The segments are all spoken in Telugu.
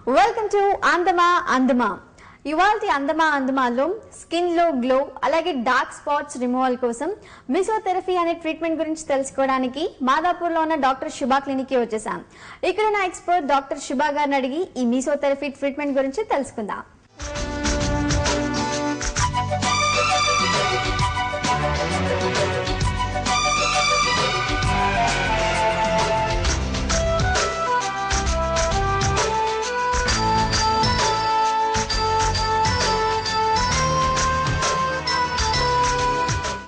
వెల్కమ్ టు అందమా అందమా. ఇవాల్టి అందమా అందమాలో స్కిన్ లో గ్లో అలాగే డార్క్ స్పాట్స్ రిమూవల్ కోసం మిసోథెరపీ అనే ట్రీట్మెంట్ గురించి తెలుసుకోవడానికి మాదాపూర్లో ఉన్న డాక్టర్ శుభా క్లినిక్ కి వచ్చేసాం. ఇక్కడ నా ఎక్స్పర్ట్ డాక్టర్ శుభా గారిని అడిగి ఈ మిసోథెరపీ ట్రీట్మెంట్ గురించి తెలుసుకుందాం.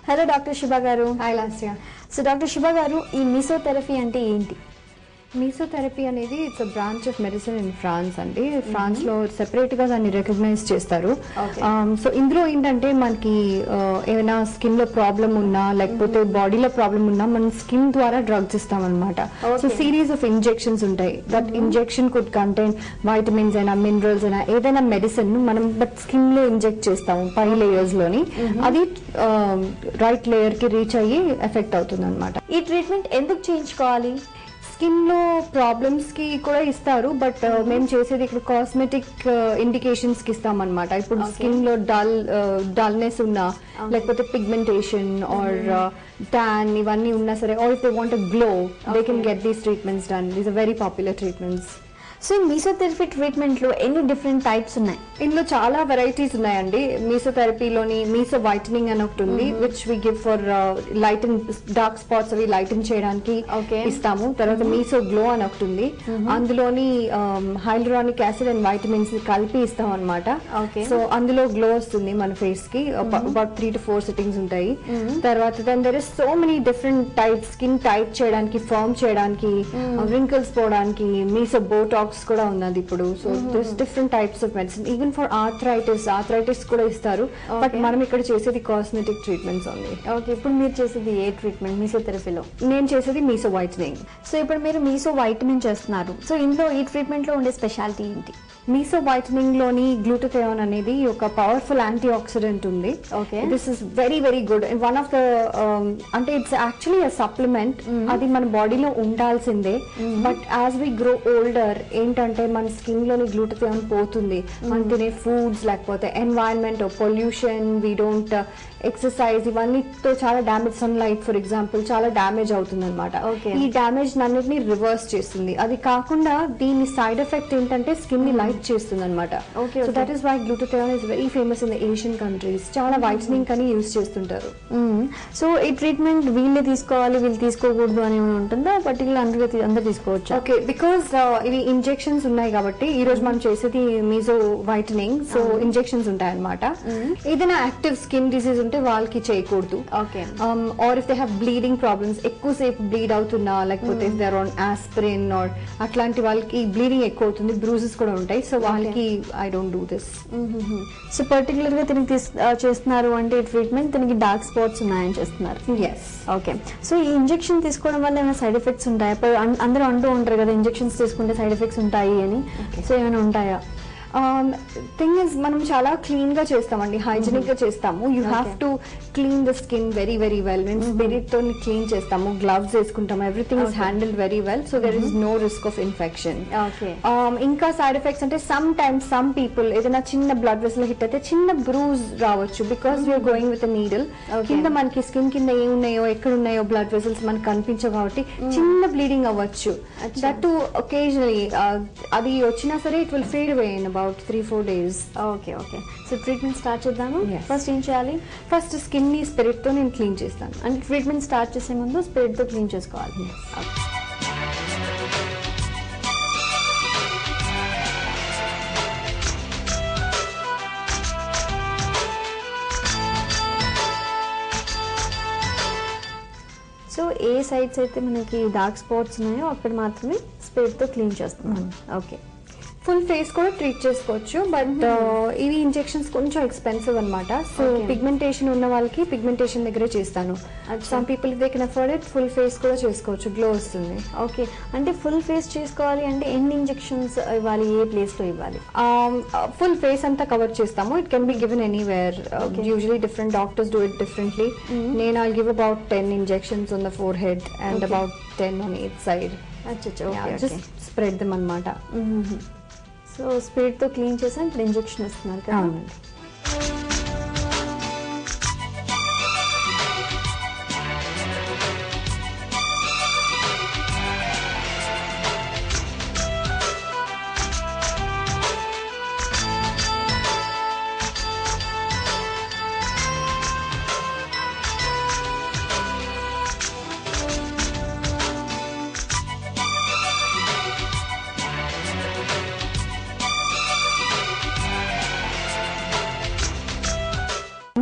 హలో డాక్టర్ శుభా గారు. Hi Lasya. So doctor Shubha గారు, ఈ మిసోథెరపీ అంటే ఏంటి? మీసోథెరపీ అనేది it's a branch of medicine in France అండి. ఫ్రాన్స్ లో సెపరేట్ గా దాన్ని రికగ్నైజ్ చేస్తారు. సో ఇందులో ఏంటంటే మనకి ఏమైనా స్కిన్ లో ప్రాబ్లం ఉన్నా లేకపోతే బాడీలో ప్రాబ్లం ఉన్నా మనం స్కిన్ ద్వారా డ్రగ్స్ ఇస్తాం అనమాట. సో సిరీస్ ఆఫ్ ఇంజెక్షన్స్ ఉంటాయి. That injection could contain vitamins అయినా మినరల్స్ అయినా ఏదైనా మెడిసిన్ మనం బట్ స్కిన్ లో ఇంజెక్ట్ చేస్తాము పై లేయర్స్ లోని. అది రైట్ లేయర్ కి రీచ్ అయ్యి ఎఫెక్ట్ అవుతుంది అనమాట. ఈ ట్రీట్మెంట్ ఎందుకు చేయించుకోవాలి? స్కిన్ లో ప్రాబ్లమ్స్ కి కూడా ఇస్తారు, బట్ మేము చేసేది ఇక్కడ కాస్మెటిక్ ఇండికేషన్స్ కి ఇస్తాం అనమాట. ఇప్పుడు స్కిన్ లో డల్నెస్ ఉన్నా లేకపోతే పిగ్మెంటేషన్ ఆర్ tan ఇవన్నీ ఉన్నా సరే, or if they want glow they can get these treatments done. These are very popular treatments. So mesotherapy treatment లో ఎన్ని డిఫరెంట్ టైప్స్ ఉన్నాయి? ఇందులో చాలా వెరైటీస్ ఉన్నాయండి. మీసోథెరపీలోని మీసో వైటనింగ్ అని ఒకటి ఉంది, which we give for lighten dark spots అవి లైటన్ చేయడానికి ఇస్తాము. తర్వాత మీసో గ్లో అని ఒకటి ఉంది, అందులోని హైల్యూరానిక్ యాసిడ్ అండ్ వైటమిన్స్ కలిపి ఇస్తాం అనమాట. సో అందులో గ్లో వస్తుంది మన ఫేస్ కి. అబౌట్ 3 to 4 సిట్టింగ్స్ ఉంటాయి. తర్వాత there is so many different types. Skin tight చేయడానికి, ఫర్మ్ చేయడానికి, రింకిల్స్ పోవడానికి మీసో బోటాక్స్ కూడా ఉన్నది ఇప్పుడు. So this different types of medicine. Even for arthritis కూడా ఇస్తారు. బట్ మనం ఇక్కడ చేసేది కాస్మెటిక్ ట్రీట్మెంట్స్ ఉంది. ఓకే, ఇప్పుడు మీరు చేసేది ఏ ట్రీట్మెంట్ మీసోథెరపీలో? నేను చేసేది మీసో వైటనింగ్. సో ఇప్పుడు మీరు మీసో వైటమిన్ చేస్తున్నారు. సో ఇందులో ఈ ట్రీట్మెంట్ లో ఉండే స్పెషాలిటీ ఏంటి? మీసో వైటనింగ్ లోని గ్లూటథియోన్ అనేది ఒక పవర్ఫుల్ యాంటీ ఆక్సిడెంట్ ఉంది. This is very very good. One of the అంటే ఇట్స్ యాక్చువల్లీ అ సప్లిమెంట్. అది మన బాడీలో ఉండాల్సిందే. But as we grow older ఏంటంటే మన స్కిన్ లోని గ్లూటథియోన్ పోతుంది. మనం తినే ఫుడ్స్ లేకపోతే environment, pollution, we don't exercise, ఇవన్నీతో చాలా damage, sunlight for example చాలా డ్యామేజ్ అవుతుంది అనమాట. ఈ డ్యామేజ్ అన్నిటిని రివర్స్ చేస్తుంది. అది కాకుండా దీని సైడ్ ఎఫెక్ట్ ఏంటంటే స్కిన్ ని లైట్ చేస్తుంది అనమాట. So that is why glutathione is very famous in the Asian countries. చాలా వైటనింగ్ అని యూజ్ చేస్తుంటారు. సో ఈ ట్రీట్మెంట్ వీళ్ళే తీసుకోవాలి, వీళ్ళు తీసుకోకూడదు అని ఉంటుందా? పర్టికులర్ అందరూ తీసుకోవచ్చు? ఓకే, బికాస్ ఇవి ఇంజెక్షన్స్ ఉన్నాయి కాబట్టి ఈ రోజు మనం చేసేది మీసో వైటనింగ్. సో ఇంజెక్షన్స్ ఉంటాయి అనమాట. ఏదైనా యాక్టివ్ స్కిన్ డిసీజ్ ఉంటే వాళ్ళకి చేయకూడదు. Or if they have bleeding problems, ఎక్కువసేపు బ్లీడ్ అవుతున్నా లేకపోతే if they are on aspirin or అట్లాంటి వాళ్ళకి బ్లీడింగ్ ఎక్కువ అవుతుంది, బ్రూజెస్ కూడా ఉంటాయి. సో వాళ్ళకి I don't do this. So particular గా తిరిగి చేస్తున్నారు అంటే ట్రీట్మెంట్ తిరిగి డార్క్ స్పాట్స్ ఉన్నాయని చేస్తున్నారు. ఎస్. ఓకే, సో ఈ ఇంజెక్షన్ తీసుకోవడం వల్ల ఏమైనా సైడ్ ఎఫెక్ట్స్ ఉంటాయా? అందరూ అంటూ ఉంటారు కదా ఇంజెక్షన్స్ తీసుకుంటే సైడ్ ఎఫెక్ట్స్ ఉంటాయి అని. సో ఏమైనా ఉంటాయా? థింగ్ ఇస్ మనం చాలా క్లీన్ గా చేస్తామండి, హైజీనిక్ గా చేస్తాము. You have to clean the skin very very well. మేము స్పిరిట్ తో క్లీన్ చేస్తాము, గ్లవ్స్ వేసుకుంటాము, everything is handled very well. So there is no risk of infection. ఇంకా సైడ్ ఎఫెక్ట్స్ అంటే సమ్ టైమ్స్ సమ్ పీపుల్ ఏదైనా చిన్న బ్లడ్ వెసల్ హిట్ అయితే చిన్న బ్రూజ్ రావచ్చు, because we are going with needle. కింద మనకి స్కిన్ కింద ఏమున్నాయో ఎక్కడ ఉన్నాయో బ్లడ్ వెసల్స్ మనకు కనిపించవు కాబట్టి చిన్న బ్లీడింగ్ అవ్వచ్చు. దట్ టు ఒకేజనలీ అది వచ్చినా సరే it will fade away in about 3-4 days. Okay. So treatment start చేద్దాము. ఫస్ట్ ఏం చేయాలి? ఫస్ట్ స్కిన్ ని స్పిరిట్ తో నేను క్లీన్ చేస్తాను. అంటే ట్రీట్మెంట్ స్టార్ట్ చేసే ముందు స్పిరిట్ తో క్లీన్ చేసుకోవాలి. సో ఏ సైడ్స్ అయితే మనకి డార్క్ స్పాట్స్ ఉన్నాయో అక్కడ మాత్రమే స్పిరిట్ తో క్లీన్ చేస్తున్నాను. ఓకే, ఫుల్ ఫేస్ కూడా ట్రీట్ చేసుకోవచ్చు, బట్ ఇవి ఇంజెక్షన్స్ కొంచెం ఎక్స్పెన్సివ్ అనమాట. సో పిగ్మెంటేషన్ ఉన్న వాళ్ళకి పిగ్మెంటేషన్ దగ్గరే చేస్తాను. Some people they can afford it, full face కూడా చేసుకోవచ్చు, గ్లో వస్తుంది. ఓకే, అంటే ఫుల్ ఫేస్ చేసుకోవాలి అంటే ఎన్ని ఇంజెక్షన్స్ ఇవ్వాలి, ఏ ప్లేస్ లో ఇవ్వాలి? ఫుల్ ఫేస్ అంతా కవర్ చేస్తాము. It can be given anywhere. Usually different doctors do it differently. నేను I'll give about 10 injections on the forehead and about 10 on each side. Just spread them అనమాట. సో స్పిరిట్ తో క్లీన్ చేసి ఇప్పుడు ఇంజెక్షన్ ఇస్తున్నారు కదా. అవునండి.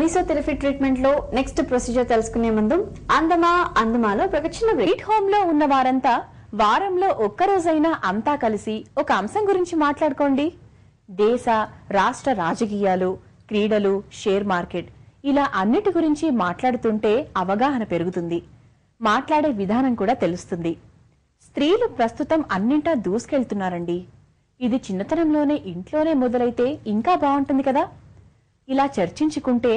మీసోథెరపీ ట్రీట్మెంట్ లో నెక్స్ట్ ప్రొసీజర్ తెలుసుకునే ముందు అందమాలో ఒక చిన్న బ్రేక్. హోమ్ లో ఉన్న వారంతా వారంలో ఒక్కరోజైనా అంతా కలిసి ఒక అంశం గురించి మాట్లాడుకోండి. దేశ రాష్ట్ర రాజకీయాలు, క్రీడలు, షేర్ మార్కెట్ ఇలా అన్నిటి గురించి మాట్లాడుతుంటే అవగాహన పెరుగుతుంది. మాట్లాడే విధానం కూడా తెలుస్తుంది. స్త్రీలు ప్రస్తుతం అన్నింటా దూసుకెళ్తున్నారండి. ఇది చిన్నతనంలోనే ఇంట్లోనే మొదలైతే ఇంకా బాగుంటుంది కదా. ఇలా చర్చించుకుంటే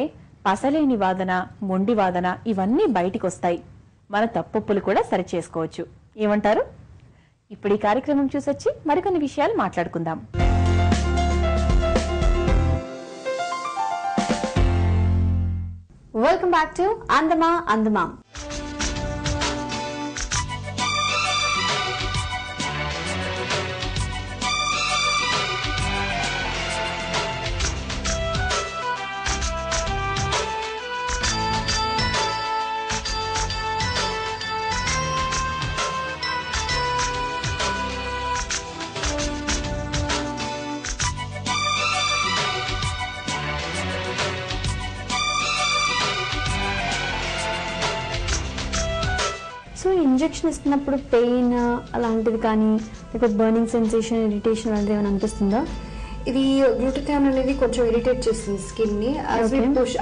పసలేని వాదన, మొండి వాదన ఇవన్నీ బయటికొస్తాయి. మన తప్పొప్పులు కూడా సరిచేసుకోవచ్చు. ఏమంటారు? ఇప్పుడు ఈ కార్యక్రమం చూసొచ్చి మరికొన్ని విషయాలు మాట్లాడుకుందాం. వెల్కమ్ బ్యాక్ టు అందమా. సో ఇంజెక్షన్ ఇస్తున్నప్పుడు పెయిన్ అలాంటిది కానీ లేకపోతే బర్నింగ్ సెన్సేషన్, ఇరిటేషన్ అలాంటిది ఏమైనా అనిపిస్తుందా? ఇది గ్లూటథియోన్ అనేది కొంచెం ఇరిటేట్ చేస్తుంది స్కిన్ ని.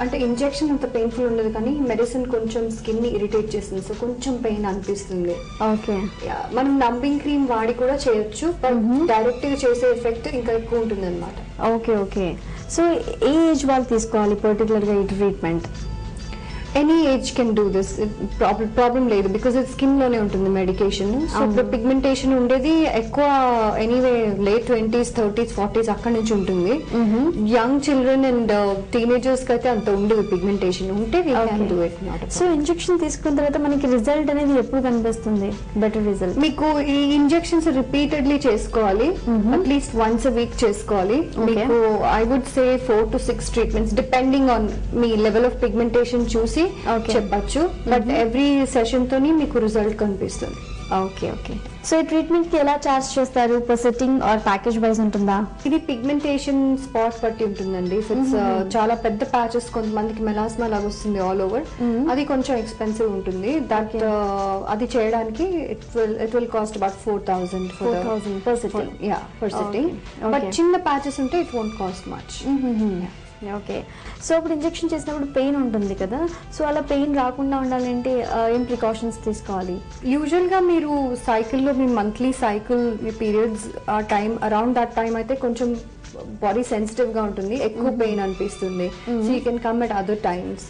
అంటే ఇంజెక్షన్ అంత పెయిన్ఫుల్ ఉండదు కానీ మెడిసిన్ కొంచెం స్కిన్ ని ఇరిటేట్ చేస్తుంది. సో కొంచెం పెయిన్ అనిపిస్తుంది. ఓకే, మనం నంబింగ్ క్రీమ్ వాడి కూడా చేయొచ్చు, బట్ డైరెక్ట్ గా చేసే ఎఫెక్ట్ ఇంకా ఎక్కువ ఉంటుంది అనమాట. ఓకే. సో ఏ ఏజ్ వాళ్ళు తీసుకోవాలి పర్టికులర్ గా ఈ treatment? Any age can do this, problem లేదు, బికాస్ ఇది స్కిన్ లోనే ఉంటుంది మెడికేషన్. సో ఇప్పుడు పిగ్మెంటేషన్ ఉండేది ఎక్కువ anyway late 20s, 30s, 40s అక్కడ నుంచి ఉంటుంది. యంగ్ చిల్డ్రన్ అండ్ టీనేజర్స్ కి అయితే అంత ఉండదు పిగ్మెంటేషన్. ఉంటే సో ఇంజెక్షన్ తీసుకున్న తర్వాత మనకి రిజల్ట్ అనేది ఎప్పుడు కనిపిస్తుంది? బెటర్ రిజల్ట్ మీకు ఈ ఇంజెక్షన్స్ రిపీటెడ్లీ చేసుకోవాలి, అట్లీస్ట్ వన్స్ అ వీక్ చేసుకోవాలి. మీకు I would say 4 to 6 treatments depending on మీ లెవెల్ ఆఫ్ పిగ్మెంటేషన్ చూసి చెప్పచ్చు. బట్ ఎవ్రీ సెషన్ తోని మీకు రిజల్ట్ కనిపిస్తుంది. ఓకే. సో ఈ ట్రీట్మెంట్ కి ఎలా చార్జ్ చేస్తారు? Per setting R package wise ఉంటుందా? ఇది పిగ్మెంటేషన్ స్పాట్ బట్టి ఉంటుందండి. చాలా పెద్ద ప్యాచెస్, కొంతమందికి మెలాస్మా లాగా వస్తుంది ఆల్ ఓవర్, అది కొంచెం ఎక్స్పెన్సివ్ ఉంటుంది. దట్ అది చేయడానికి it will cost about 4,000 per sitting. per sitting. But చిన్న ప్యాచెస్ ఉంటే it won't cost much. Okay. So ఇప్పుడు ఇంజెక్షన్ చేసినప్పుడు పెయిన్ ఉంటుంది కదా, సో అలా పెయిన్ రాకుండా ఉండాలంటే ఏం ప్రికాషన్స్ తీసుకోవాలి? యూజువల్ గా మీరు సైకిల్లో, మీ మంత్లీ సైకిల్, మీ పీరియడ్స్ ఆ టైం అరౌండ్ దట్ టైం అయితే కొంచెం బాడీ సెన్సిటివ్ గా ఉంటుంది, ఎక్కువ పెయిన్ అనిపిస్తుంది. So you can come at other times.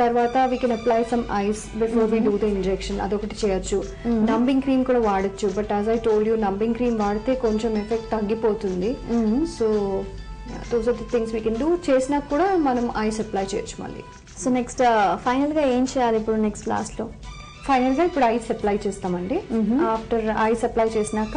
తర్వాత we can apply some ice before we do the injection, అదొకటి చేయొచ్చు. నంబింగ్ క్రీమ్ కూడా వాడచ్చు, but as I told you numbing cream వాడితే కొంచెం ఎఫెక్ట్ తగ్గిపోతుంది. So those are the things we can do. చేసినా కూడా మనం ఐస్ అప్లై చేయొచ్చు మళ్ళీ. సో నెక్స్ట్ ఫైనల్ గా ఏం చేయాలి ఇప్పుడు నెక్స్ట్ లాస్ట్ లో? ఫైనల్ గా ఇప్పుడు ఐస్ అప్లై చేస్తామండి. ఆఫ్టర్ ఐస్ అప్లై చేసినాక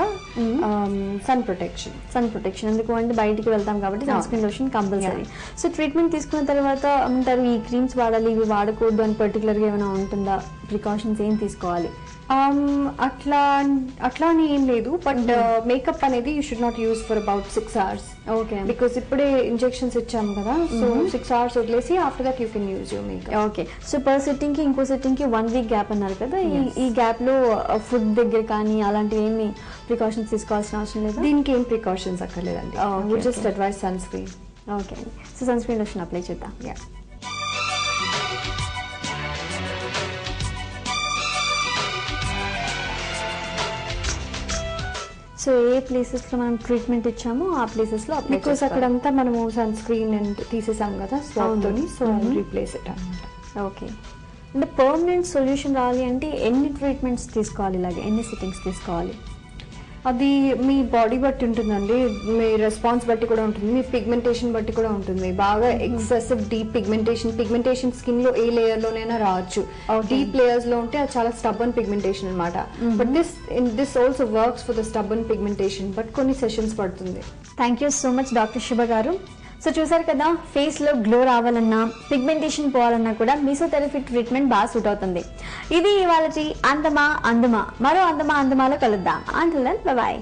సన్ ప్రొటెక్షన్ ఎందుకు అంటే బయటికి వెళ్తాం కాబట్టి sunscreen lotion compulsory. So treatment తీసుకున్న తర్వాత అంటారు ఈ క్రీమ్స్ వాడాలి, ఇవి వాడకూడదు అని పర్టికులర్ గా ఏమైనా ఉంటుందా? ప్రికాషన్స్ ఏం తీసుకోవాలి? అట్లా అని ఏం లేదు, బట్ మేకప్ అనేది you should not use for about 6 hours. Okay, because ఇప్పుడే ఇంజెక్షన్స్ ఇచ్చాము కదా, సో 6 hours వదిలేసి after that you can use your makeup. Okay. So per sitting కి ఇంకో సిట్టింగ్ కి 1 week గ్యాప్ అన్నారు కదా, ఈ గ్యాప్ లో ఫుడ్ దగ్గర కానీ అలాంటివి ఏమి ప్రికాషన్స్ తీసుకోవాల్సిన అవసరం లేదు? దీనికి ఏం ప్రికాషన్స్ అక్కర్లేదండి. Just advise sunscreen. Okay. So sunscreen lotion apply చేద్దాం. సో ఏ ప్లేసెస్ లో మనం ట్రీట్మెంట్ ఇచ్చామో ఆ ప్లేసెస్ లో బికాస్ అక్కడంతా మనము సన్ స్క్రీన్ తీసేసాం కదా స్వాబ్ తోని, సో రీప్లేస్ ఇట్ అన్నమాట. ఓకే. అంటే పర్మనెంట్ సొల్యూషన్ రావాలి అంటే ఎన్ని ట్రీట్మెంట్స్ తీసుకోవాలి, ఇలాగే ఎన్ని సిట్టింగ్స్ తీసుకోవాలి? అది మీ బాడీ బట్టి ఉంటుందండి, మీ రెస్పాన్స్ బట్టి కూడా ఉంటుంది, మీ పిగ్మెంటేషన్ బట్టి కూడా ఉంటుంది. బాగా ఎక్సెసివ్ డీప్ పిగ్మెంటేషన్ స్కిన్ లో ఏ లేయర్ లోనైనా రావచ్చు. డీప్ లేయర్స్ లో ఉంటే అది చాలా స్టబ్బన్ పిగ్మెంటేషన్ అన్నమాట. But this also works for the stubborn pigmentation, but కొన్ని సెషన్స్ పడుతుంది. Thank you so much doctor శుభ గారు. సో చూసారు కదా, ఫేస్ లో గ్లో రావాలన్నా పిగ్మెంటేషన్ పోవాలన్నా కూడా మెసోథెరపీ ట్రీట్మెంట్ బాగా సూట్ అవుతుంది. ఇది ఇవాళ అందమా అందమా, మరో అందమా అందమాలో కలుద్దాం. Until then bye by.